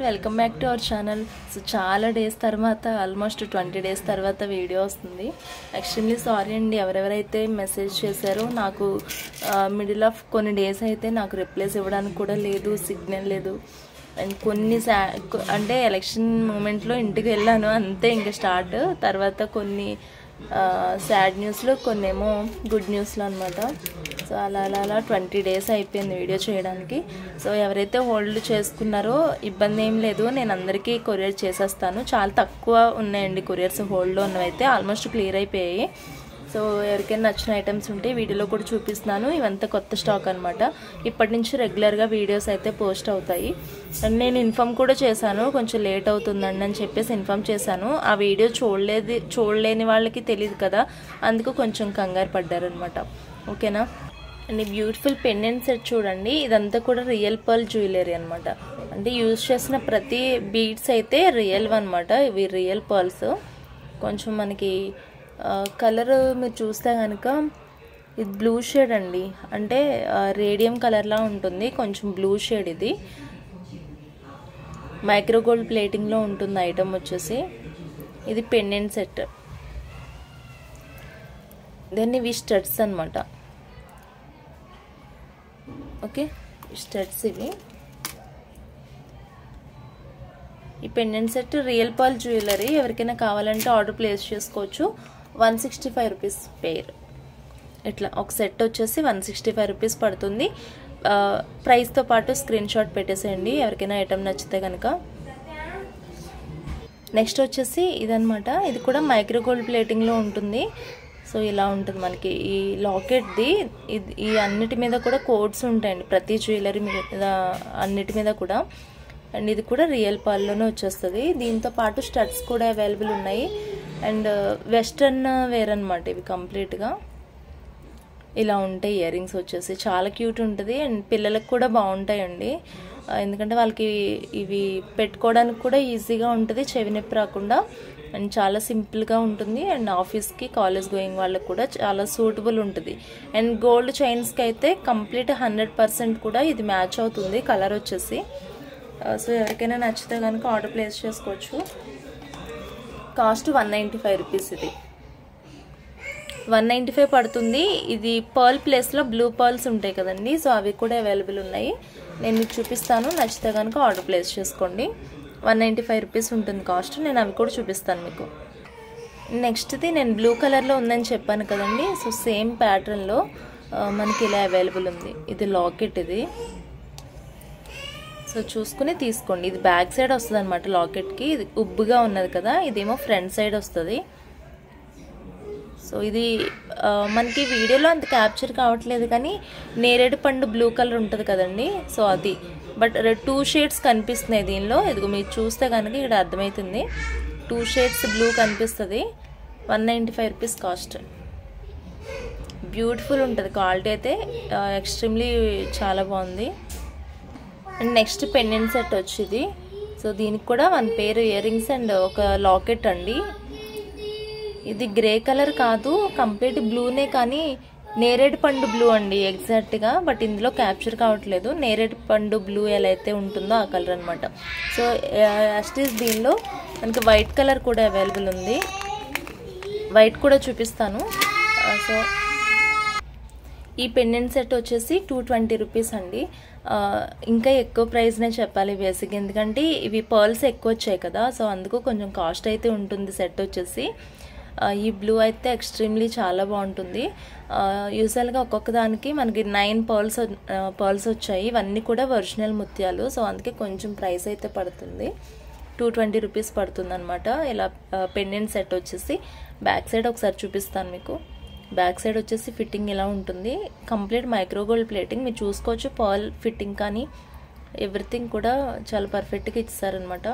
Welcome back to our channel. So చాలా days తర్వాత almost 20 days తర్వాత వీడియో వస్తుంది. ఎక్స్ట్రీమ్లీ సారీ అండి ఎవరెవరైతే మెసేజ్ చేశారో. నాకు మిడిల్ ఆఫ్ కొన్ని డేస్ అయితే నాకు రిప్లైస్ ఇవ్వడానికి కూడా లేదు, సిగ్నల్ లేదు. అండ్ కొన్ని అంటే ఎలక్షన్ మూమెంట్లో ఇంటికి వెళ్ళాను అంతే, ఇంకా స్టార్ట్. తర్వాత కొన్ని సాడ్ న్యూస్లో కొన్ని ఏమో గుడ్ న్యూస్లో అనమాట. సో అలా 20 డేస్ అయిపోయింది వీడియో చేయడానికి. సో ఎవరైతే హోల్డ్ చేసుకున్నారో ఇబ్బంది ఏం లేదు, నేను అందరికీ కొరియర్ చేసేస్తాను. చాలా తక్కువ ఉన్నాయండి కొరియర్స్, హోల్డ్లో ఉన్నవైతే ఆల్మోస్ట్ క్లియర్ అయిపోయాయి. సో ఎవరికైనా నచ్చిన ఐటమ్స్ ఉంటే వీడియోలో కూడా చూపిస్తున్నాను. ఇవంతా కొత్త స్టాక్ అనమాట. ఇప్పటి నుంచి రెగ్యులర్గా వీడియోస్ అయితే పోస్ట్ అవుతాయి. అండ్ నేను ఇన్ఫామ్ కూడా చేశాను, కొంచెం లేట్ అవుతుందండి అని చెప్పేసి ఇన్ఫామ్ చేశాను. ఆ వీడియో చూడలేని వాళ్ళకి తెలియదు కదా, అందుకు కొంచెం కంగారు పడ్డారనమాట. ఓకేనా. అండ్ ఈ బ్యూటిఫుల్ పెండెంట్ సెట్ చూడండి, ఇదంతా కూడా రియల్ పర్ల్ జ్యువెలరీ అనమాట. అంటే యూజ్ చేసిన ప్రతి బీడ్స్ అయితే రియల్ అనమాట. ఇవి రియల్ పర్ల్స్. కొంచెం మనకి కలర్ మీరు చూస్తే కనుక ఇది బ్లూ షేడ్ అండి, అంటే రేడియం కలర్లా ఉంటుంది, కొంచెం బ్లూ షేడ్. ఇది మైక్రోగోల్డ్ ప్లేటింగ్లో ఉంటుంది ఐటమ్ వచ్చేసి. ఇది పెండెంట్ సెట్. దెన్ ఇవి స్టడ్స్ అనమాట. ఓకే, స్టడ్స్ ఇవి. ఈ pendant set real pearl jewellery. ఎవరికైనా కావాలంటే ఆర్డర్ ప్లేస్ చేసుకోవచ్చు. 165 రూపీస్ పేర్. ఇట్లా ఒక సెట్ వచ్చేసి 165 రూపీస్ పడుతుంది. ప్రైస్తో పాటు స్క్రీన్ షాట్ పెట్టేసేయండి ఎవరికైనా ఐటమ్ నచ్చితే కనుక. నెక్స్ట్ వచ్చేసి ఇదనమాట. ఇది కూడా మైక్రోగోల్డ్ ప్లేటింగ్లో ఉంటుంది. సో ఇలా ఉంటుంది మనకి ఈ లాకెట్ది. ఈ అన్నిటి మీద కూడా కోడ్స్ ఉంటాయండి, ప్రతి జ్యువెలరీ మీద అన్నిటి మీద కూడా. అండ్ ఇది కూడా రియల్ పర్ల్లోనే వచ్చేస్తుంది. దీంతో పాటు స్టడ్స్ కూడా అవైలబుల్ ఉన్నాయి. అండ్ వెస్ట్రన్ వేర్ అనమాట ఇవి కంప్లీట్గా. ఇలా ఉంటాయి ఇయర్ రింగ్స్ వచ్చేసి, చాలా క్యూట్ ఉంటుంది. అండ్ పిల్లలకు కూడా బాగుంటాయండి, ఎందుకంటే వాళ్ళకి ఇవి పెట్టుకోవడానికి కూడా ఈజీగా ఉంటుంది, చెవి నొప్పి రాకుండా. అండ్ చాలా సింపుల్గా ఉంటుంది. అండ్ ఆఫీస్కి కాలేజ్ గోయింగ్ వాళ్ళకి కూడా చాలా సూటబుల్ ఉంటుంది. అండ్ గోల్డ్ చైన్స్కి అయితే కంప్లీట్ 100% కూడా ఇది మ్యాచ్ అవుతుంది కలర్ వచ్చేసి. సో ఎవరికైనా నచ్చితే కనుక ఆర్డర్ ప్లేస్ చేసుకోవచ్చు. Cost 195 rupees. ఇది 195 పడుతుంది. ఇది పర్ల్ ప్లేస్లో బ్లూ పర్ల్స్ ఉంటాయి కదండి, సో అవి కూడా అవైలబుల్ ఉన్నాయి. నేను మీకు చూపిస్తాను, నచ్చితే కనుక ఆర్డర్ ప్లేస్ చేసుకోండి. 195 రూపీస్ ఉంటుంది కాస్ట్. నేను అవి కూడా చూపిస్తాను మీకు. నెక్స్ట్ది నేను బ్లూ కలర్లో ఉందని చెప్పాను కదండి, సో సేమ్ ప్యాటర్న్లో మనకి ఇలా అవైలబుల్ ఉంది. ఇది లాకెట్. ఇది సో చూసుకుని తీసుకోండి. ఇది బ్యాక్ సైడ్ వస్తుంది అనమాట లాకెట్కి. ఇది ఉబ్బుగా ఉన్నది కదా, ఇదేమో ఫ్రంట్ సైడ్ వస్తుంది. సో ఇది మనకి వీడియోలో అంత క్యాప్చర్ కావట్లేదు కానీ నేరేడు పండు బ్లూ కలర్ ఉంటుంది కదండి, సో అది. బట్ 2 షేడ్స్ కనిపిస్తున్నాయి దీనిలో. ఇదిగో మీరు చూస్తే కనుక ఇక్కడ అర్థమవుతుంది, 2 షేడ్స్ బ్లూ కనిపిస్తుంది. 195 రూపీస్ కాస్ట్. బ్యూటిఫుల్ ఉంటుంది క్వాలిటీ అయితే, ఎక్స్ట్రీమ్లీ చాలా బాగుంది. అండ్ నెక్స్ట్ పెండెంట్ సెట్ వచ్చింది. సో దీనికి కూడా 1 పేర్ ఇయర్ రింగ్స్ అండ్ ఒక లాకెట్ అండి. ఇది గ్రే కలర్ కాదు, కంప్లీట్ బ్లూనే, కానీ నేరేడు పండు బ్లూ అండి ఎగ్జాక్ట్గా. బట్ ఇందులో క్యాప్చర్ కావట్లేదు. నేరేడు పండు బ్లూ ఎలా అయితే ఉంటుందో ఆ కలర్ అనమాట. సో యాస్టీస్ దీనిలో మనకి వైట్ కలర్ కూడా అవైలబుల్ ఉంది. వైట్ కూడా చూపిస్తాను. సో ఈ పెండెంట్ సెట్ వచ్చేసి 220 రూపీస్ అండి. ఇంకా ఎక్కువ ప్రైస్నే చెప్పాలి బేసిక్, ఎందుకంటే ఇవి పర్ల్స్ ఎక్కువ వచ్చాయి కదా, సో అందుకు కొంచెం కాస్ట్ అయితే ఉంటుంది సెట్ వచ్చేసి. ఈ బ్లూ అయితే ఎక్స్ట్రీమ్లీ చాలా బాగుంటుంది. యూజువల్గా ఒక్కొక్క దానికి మనకి 9 పర్ల్స్ వచ్చాయి. ఇవన్నీ కూడా ఒరిజినల్ ముత్యాలు, సో అందుకే కొంచెం ప్రైస్ అయితే పడుతుంది. 220 రూపీస్ పడుతుంది అనమాట. ఇలా పెండెంట్ సెట్ వచ్చేసి బ్యాక్ సైడ్ ఒకసారి చూపిస్తాను మీకు. బ్యాక్ సైడ్ వచ్చేసి ఫిట్టింగ్ ఇలా ఉంటుంది, కంప్లీట్ మైక్రోగోల్డ్ ప్లేటింగ్. మీరు చూసుకోవచ్చు, పర్ల్ ఫిట్టింగ్ కానీ ఎవ్రీథింగ్ కూడా చాలా పర్ఫెక్ట్గా ఇచ్చారనమాట.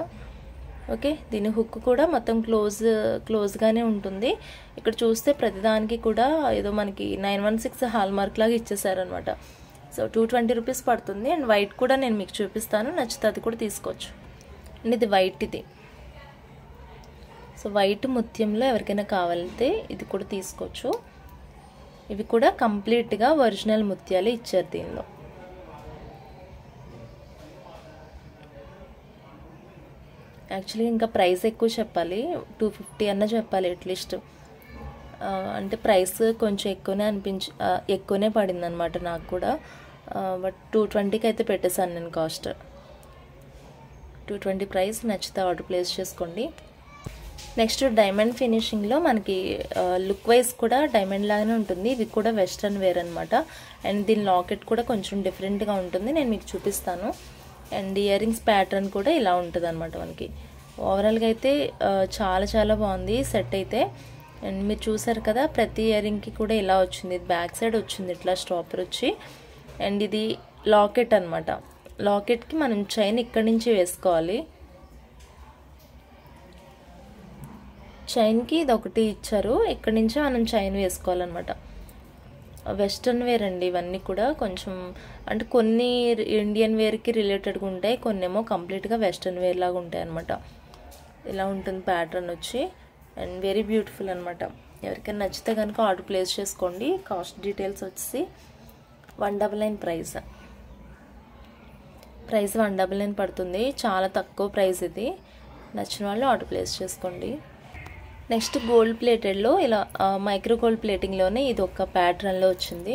ఓకే, దీని హుక్ కూడా మొత్తం క్లోజ్గానే ఉంటుంది. ఇక్కడ చూస్తే ప్రతిదానికి కూడా ఏదో మనకి 916 హాల్ మార్క్ లాగా ఇచ్చేసారనమాట. సో 220 రూపీస్ పడుతుంది. అండ్ వైట్ కూడా నేను మీకు చూపిస్తాను, నచ్చితే అది కూడా తీసుకోవచ్చు. అండ్ ఇది వైట్. ఇది సో వైట్ ముత్యంలో ఎవరికైనా కావాలంటే ఇది కూడా తీసుకోవచ్చు. ఇవి కూడా కంప్లీట్గా ఒరిజినల్ ముత్యాలు ఇచ్చారు దీనిలో. యాక్చువల్లీ ఇంకా ప్రైస్ ఎక్కువ చెప్పాలి, 250 అన్న చెప్పాలి అట్లీస్ట్. అంటే ప్రైస్ కొంచెం ఎక్కువనే పడింది అనమాట నాకు కూడా. బట్ 220కి అయితే పెట్టేశాను నేను కాస్ట్. 220 ప్రైస్. నచ్చితే ఆర్డర్ ప్లేస్ చేసుకోండి. నెక్స్ట్ డైమండ్ ఫినిషింగ్లో మనకి లుక్ వైజ్ కూడా డైమండ్ లాగానే ఉంటుంది. ఇది కూడా వెస్ట్రన్ వేర్ అనమాట. అండ్ దీని లాకెట్ కూడా కొంచెం డిఫరెంట్గా ఉంటుంది, నేను మీకు చూపిస్తాను. అండ్ ఇయర్ రింగ్స్ ప్యాటర్న్ కూడా ఇలా ఉంటుంది అనమాట మనకి. ఓవరాల్గా అయితే చాలా చాలా బాగుంది సెట్ అయితే. అండ్ మీరు చూసారు కదా, ప్రతి ఇయర్ రింగ్కి కూడా ఇలా వచ్చింది. ఇది బ్యాక్ సైడ్ వచ్చింది ఇట్లా స్టాపర్ వచ్చి. అండ్ ఇది లాకెట్ అనమాట. లాకెట్కి మనం చైన్ ఇక్కడి నుంచి వేసుకోవాలి. చైన్కి ఇది ఒకటి ఇచ్చారు, ఇక్కడి నుంచి మనం చైన్ వేసుకోవాలన్నమాట. వెస్ట్రన్ వేర్ అండి ఇవన్నీ కూడా. కొంచెం అంటే కొన్ని ఇండియన్ వేర్కి రిలేటెడ్గా ఉంటాయి, కొన్ని ఏమో కంప్లీట్గా వెస్ట్రన్ వేర్ లాగా ఉంటాయి అనమాట. ఇలా ఉంటుంది ప్యాటర్న్ వచ్చి. అండ్ వెరీ బ్యూటిఫుల్ అనమాట. ఎవరికైనా నచ్చితే కనుక ఆర్డర్ ప్లేస్ చేసుకోండి. కాస్ట్ డీటెయిల్స్ వచ్చి 199 ప్రైస్ 199 పడుతుంది. చాలా తక్కువ ప్రైస్ ఇది. నచ్చిన వాళ్ళు ఆర్డర్ ప్లేస్ చేసుకోండి. నెక్స్ట్ గోల్డ్ ప్లేటెడ్లో ఇలా మైక్రో గోల్డ్ ప్లేటింగ్లోనే ఇది ఒక ప్యాటర్న్లో వచ్చింది.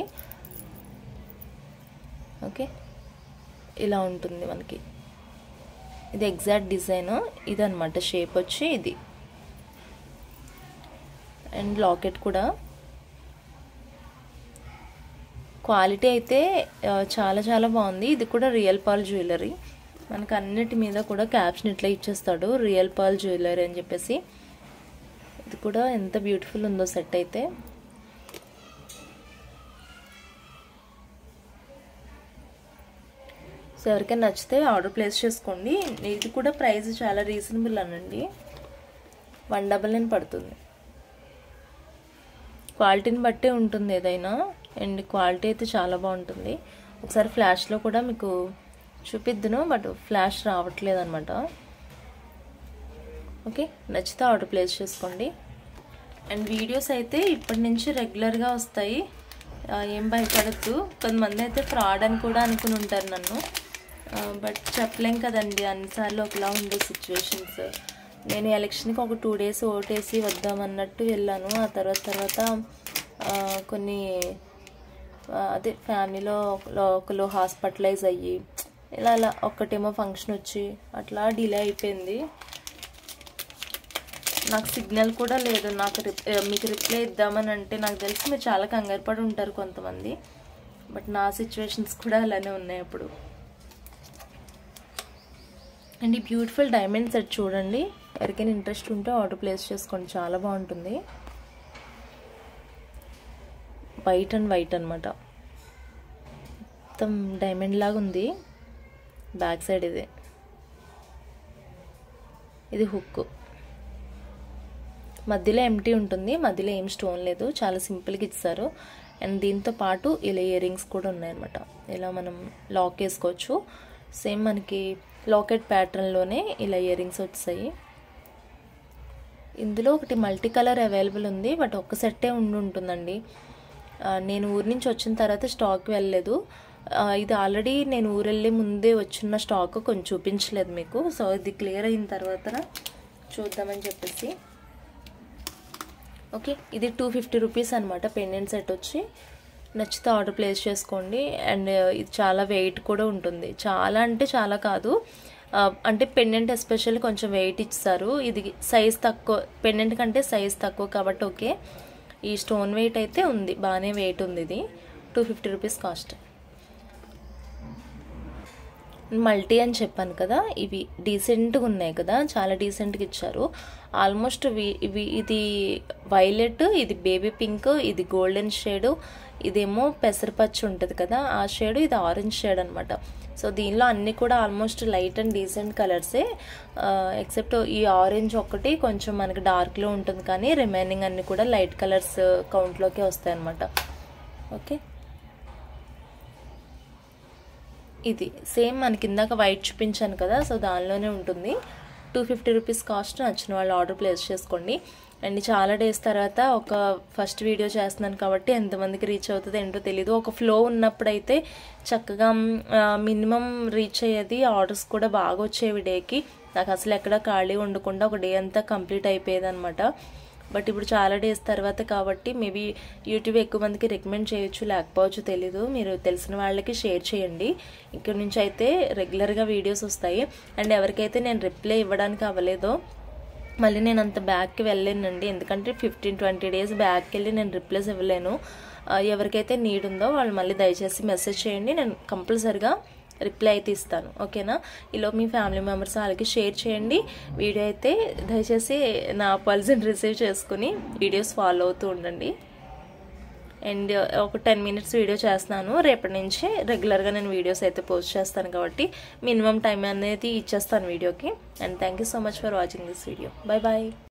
ఓకే, ఇలా ఉంటుంది మనకి. ఇది ఎగ్జాక్ట్ డిజైన్ ఇదన్నమాట. షేప్ వచ్చి ఇది. అండ్ లాకెట్ కూడా క్వాలిటీ అయితే చాలా చాలా బాగుంది. ఇది కూడా రియల్ పర్ల్ జ్యువెలరీ. మనకు అన్నిటి మీద కూడా క్యాప్షన్ ఇట్లా ఇచ్చేస్తాడు, రియల్ పర్ల్ జ్యువెలరీ అని చెప్పేసి. ఇది కూడా ఎంత బ్యూటిఫుల్ ఉందో సెట్ అయితే. సో ఎవరికైనా నచ్చితే ఆర్డర్ ప్లేస్ చేసుకోండి. ఇది కూడా ప్రైస్ చాలా రీజనబుల్ అనండి, 199 పడుతుంది. క్వాలిటీని బట్టే ఉంటుంది ఏదైనా. అండ్ క్వాలిటీ అయితే చాలా బాగుంటుంది. ఒకసారి ఫ్లాష్లో కూడా మీకు చూపిద్దును, బట్ ఫ్లాష్ రావట్లేదు అనమాట. ఓకే, నచ్చితే ఆర్డర్ ప్లేస్ చేసుకోండి. అండ్ వీడియోస్ అయితే ఇప్పటి నుంచి రెగ్యులర్గా వస్తాయి, ఏం భయపడద్దు. కొంతమంది అయితే ఫ్రాడ్ అని కూడా అనుకుని ఉంటారు నన్ను, బట్ చెప్పలేం కదండి, అన్నిసార్లు ఒకలా ఉండే సిచ్యువేషన్స్. నేను ఎలక్షన్కి ఒక 2 days ఓటేసి వద్దామన్నట్టు వెళ్ళాను. ఆ తర్వాత కొన్ని అదే ఫ్యామిలీలో ఒకరు హాస్పిటలైజ్ అయ్యి ఇలా ఒక్కటేమో ఫంక్షన్ వచ్చి అట్లా డిలే అయిపోయింది. నాకు సిగ్నల్ కూడా లేదు. మీకు రిప్లై ఇద్దామని అంటే నాకు తెలిసి మీరు చాలా కంగారు పడి ఉంటారు కొంతమంది, బట్ నా సిచ్యువేషన్స్ కూడా అలానే ఉన్నాయి అప్పుడు. అండ్ ఈ బ్యూటిఫుల్ డైమండ్ సెట్ చూడండి. ఎవరికైనా ఇంట్రెస్ట్ ఉంటే ఆర్డర్ ప్లేస్ చేసుకోండి, చాలా బాగుంటుంది. వైట్ అండ్ వైట్ అనమాట, మొత్తం డైమండ్ లాగా ఉంది. బ్యాక్ సైడ్ ఇది హుక్. మధ్యలో ఎంటీ ఉంటుంది, మధ్యలో ఏం స్టోన్ లేదు, చాలా సింపుల్గా ఇచ్చారు. అండ్ దీంతో పాటు ఇలా ఇయర్ రింగ్స్ కూడా ఉన్నాయన్నమాట. ఇలా మనం లాక్ వేసుకోవచ్చు. సేమ్ మనకి లాకెట్ ప్యాటర్న్లోనే ఇలా ఇయర్ రింగ్స్ వచ్చాయి. ఇందులో ఒకటి మల్టీ కలర్ అవైలబుల్ ఉంది, బట్ ఒక్క సెట్టే ఉంటుందండి. నేను ఊరి నుంచి వచ్చిన తర్వాత స్టాక్ వెళ్ళలేదు. ఇది ఆల్రెడీ నేను ఊరు వెళ్ళే ముందే వచ్చిన స్టాక్ కొంచెం చూపించలేదు మీకు. సో ఇది క్లియర్ అయిన తర్వాత చూద్దామని చెప్పేసి. ఓకే, ఇది 250 రూపీస్ అనమాట పెండెంట్ సెట్ వచ్చి. నచ్చితే ఆర్డర్ ప్లేస్ చేసుకోండి. అండ్ ఇది చాలా వెయిట్ కూడా ఉంటుంది, చాలా అంటే చాలా కాదు. అంటే పెండెంట్ ఎస్పెషల్లీ కొంచెం వెయిట్ ఇస్తారు. ఇది సైజ్ తక్కువ, పెండెంట్ కంటే సైజ్ తక్కువ కాబట్టి ఓకే. ఈ స్టోన్ వెయిట్ అయితే ఉంది, బాగానే వెయిట్ ఉంది. ఇది 250 రూపీస్ కాస్ట్. మల్టీ అని చెప్పాను కదా, ఇవి డీసెంట్గా ఉన్నాయి కదా, చాలా డీసెంట్గా ఇచ్చారు. ఆల్మోస్ట్ ఇది వైలెట్, ఇది బేబీ పింక్, ఇది గోల్డెన్ షేడు, ఇదేమో పెసరపచ్చి ఉంటుంది కదా ఆ షేడు, ఇది ఆరెంజ్ షేడ్ అనమాట. సో దీనిలో అన్నీ కూడా ఆల్మోస్ట్ లైట్ అండ్ డీసెంట్ కలర్సే, ఎక్సెప్ట్ ఈ ఆరెంజ్ ఒకటి కొంచెం మనకి డార్క్లో ఉంటుంది, కానీ రిమైనింగ్ అన్నీ కూడా లైట్ కలర్స్ కౌంట్లోకి వస్తాయి అనమాట. ఓకే, ఇది సేమ్ మనకి ఇందాక వైట్ చూపించాను కదా, సో దానిలోనే ఉంటుంది. 250 రూపీస్ కాస్ట్. నచ్చిన వాళ్ళు ఆర్డర్ ప్లేస్ చేసుకోండి. అండ్ చాలా డేస్ తర్వాత ఒక ఫస్ట్ వీడియో చేస్తున్నాను కాబట్టి ఎంతమందికి రీచ్ అవుతుందో ఏంటో తెలీదు. ఒక ఫ్లో ఉన్నప్పుడైతే చక్కగా మినిమం రీచ్ అయ్యేది, ఆర్డర్స్ కూడా బాగా వచ్చేవి డేకి. నాకు అసలు ఎక్కడ ఖాళీ ఉండకుండా ఒక డే అంతా కంప్లీట్ అయిపోయేది అనమాట. బట్ ఇప్పుడు చాలా డేస్ తర్వాత కాబట్టి మేబీ యూట్యూబ్ ఎక్కువ మందికి రికమెండ్ చేయొచ్చు, లేకపోవచ్చు తెలీదు. మీరు తెలిసిన వాళ్ళకి షేర్ చేయండి. ఇక్కడ నుంచి అయితే రెగ్యులర్గా వీడియోస్ వస్తాయి. అండ్ ఎవరికైతే నేను రిప్లై ఇవ్వడానికి అవ్వలేదో మళ్ళీ నేను అంత బ్యాక్కి వెళ్ళలేనండి, ఎందుకంటే 15-20 డేస్ బ్యాక్కి వెళ్ళి నేను రిప్లైస్ ఇవ్వలేను. ఎవరికైతే నీడ్ ఉందో వాళ్ళు మళ్ళీ దయచేసి మెసేజ్ చేయండి, నేను కంపల్సరిగా రిప్లై అయితే ఇస్తాను. ఓకేనా? ఈలో మీ ఫ్యామిలీ మెంబర్స్ వాళ్ళకి షేర్ చేయండి. వీడియో అయితే దయచేసి నా పర్సన్ రిసీవ్ చేసుకుని వీడియోస్ ఫాలో అవుతూ ఉండండి. అండ్ ఒక 10 మినిట్స్ వీడియో చేస్తున్నాను. రేపటి నుంచి రెగ్యులర్గా నేను వీడియోస్ అయితే పోస్ట్ చేస్తాను కాబట్టి మినిమం టైం అనేది ఇచ్చేస్తాను వీడియోకి. And thank you so much for watching this video. Bye bye.